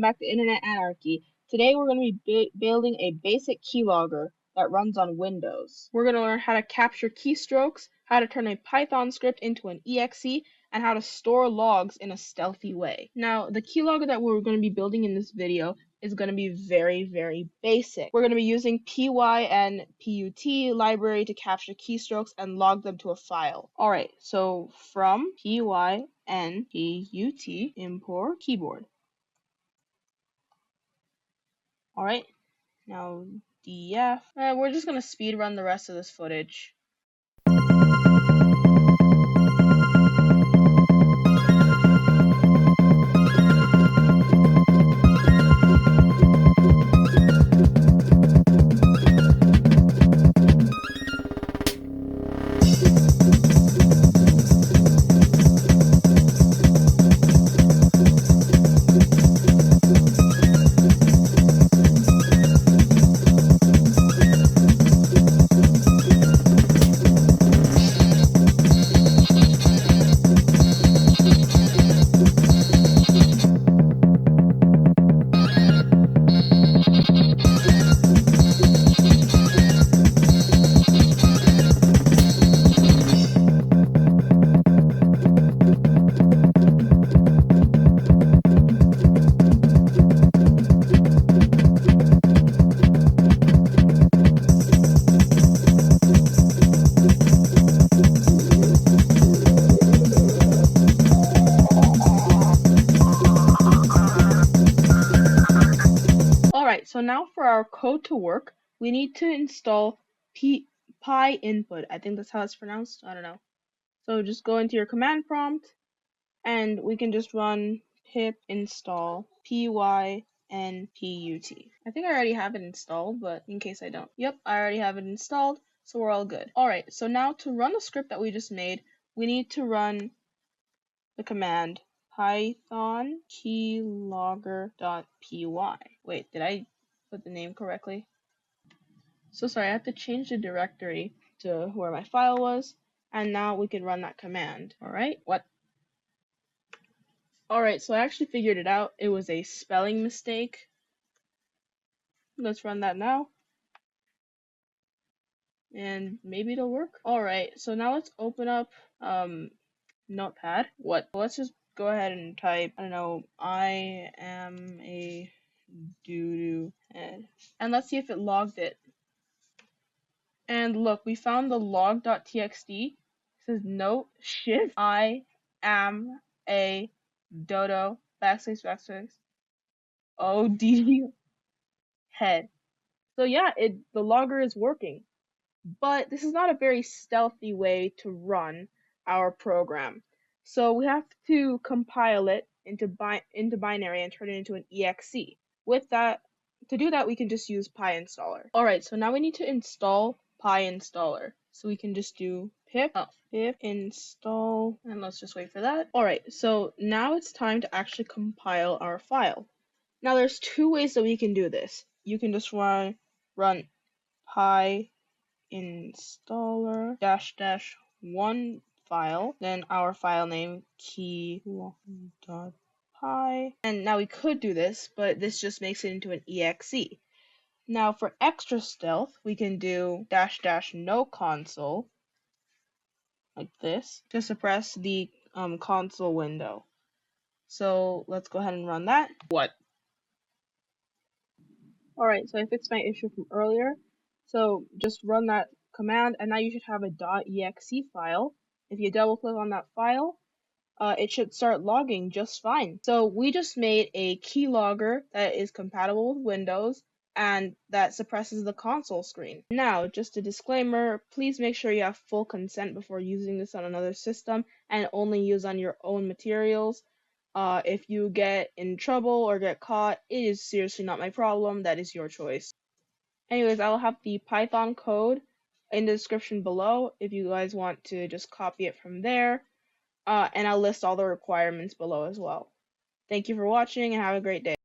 back to Internet Anarchy. Today we're going to be building a basic keylogger that runs on Windows. We're going to learn how to capture keystrokes, how to turn a Python script into an exe, and how to store logs in a stealthy way. Now, the keylogger that we're going to be building in this video is going to be very basic. We're going to be using py and put library to capture keystrokes and log them to a file. Alright, so from py and put import keyboard. Alright, now df. We're just going to speed run the rest of this footage. Alright, so now for our code to work, we need to install py input. I think that's how it's pronounced. I don't know. So just go into your command prompt and we can just run pip install py and put. I think I already have it installed, but in case I don't. Yep, I already have it installed, so we're all good. Alright, so now to run the script that we just made, we need to run the command python keylogger.py. Wait, did I put the name correctly? So sorry, I have to change the directory to where my file was, and now we can run that command. Alright, what? Alright, so I actually figured it out. It was a spelling mistake. Let's run that now. And maybe it'll work. Alright, so now let's open up Notepad. What? Let's just go ahead and type, I don't know, I am a doo-doo head. And let's see if it logged it. And look, we found the log.txt. It says note shift I am a dodo \\. OD head. So yeah, the logger is working. But this is not a very stealthy way to run our program. So we have to compile it into binary and turn it into an exe. With that, to do that, we can just use PyInstaller. Alright, so now we need to install PyInstaller. So we can just do pip install, and let's just wait for that. Alright, so now it's time to actually compile our file. Now there's two ways that we can do this. You can just run PyInstaller --1 file, then our file name keylogger.py. And now we could do this, but this just makes it into an exe. Now for extra stealth, we can do --no console, like this, to suppress the console window. So let's go ahead and run that. What? Alright, so I fixed my issue from earlier. So just run that command, and now you should have a .exe file. If you double click on that file, it should start logging just fine. So we just made a keylogger that is compatible with Windows and that suppresses the console screen. Now, just a disclaimer, please make sure you have full consent before using this on another system and only use on your own materials. If you get in trouble or get caught, it is seriously not my problem. That is your choice. Anyways, I will have the Python code in the description below if you guys want to just copy it from there. And I'll list all the requirements below as well. Thank you for watching and have a great day.